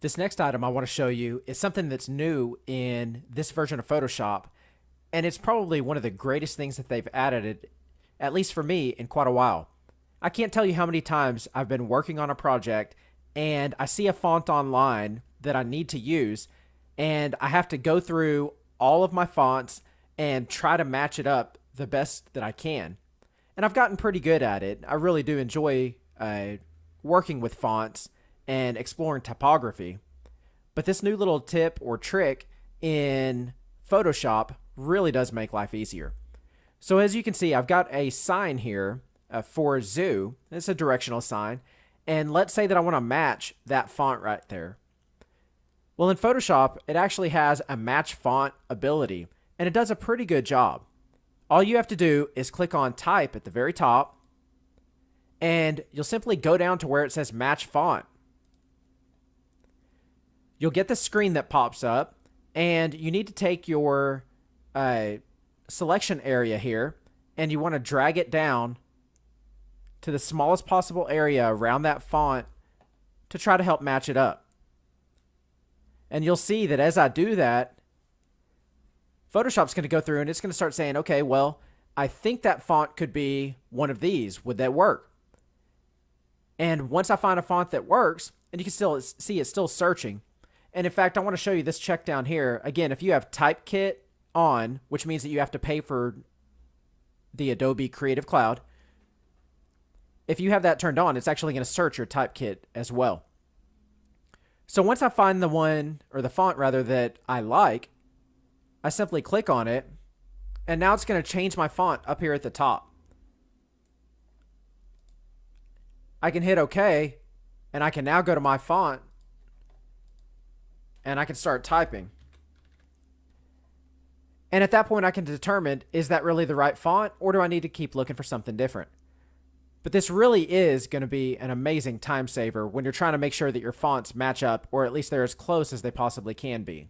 This next item I want to show you is something that's new in this version of Photoshop, and it's probably one of the greatest things that they've added, at least for me, in quite a while. I can't tell you how many times I've been working on a project and I see a font online that I need to use, and I have to go through all of my fonts and try to match it up the best that I can. And I've gotten pretty good at it. I really do enjoy working with fonts and exploring typography. But this new little tip or trick in Photoshop really does make life easier. So as you can see, I've got a sign here for zoo. It's a directional sign. And let's say that I want to match that font right there. Well, in Photoshop, it actually has a match font ability, and it does a pretty good job. All you have to do is click on type at the very top, and you'll simply go down to where it says match font. You'll get the screen that pops up, and you need to take your selection area here, and you want to drag it down to the smallest possible area around that font to try to help match it up. And you'll see that as I do that, Photoshop's going to go through and it's going to start saying, okay, well, I think that font could be one of these. Would that work? And once I find a font that works, and you can still see it's still searching. And in fact, I want to show you this check down here. Again, if you have Typekit on, which means that you have to pay for the Adobe Creative Cloud, if you have that turned on, it's actually going to search your Typekit as well. So once I find the one, or the font rather, that I like, I simply click on it, and now it's going to change my font up here at the top. I can hit OK, and I can now go to my font, and I can start typing. And at that point, I can determine, is that really the right font, or do I need to keep looking for something different? But this really is going to be an amazing time saver when you're trying to make sure that your fonts match up, or at least they're as close as they possibly can be.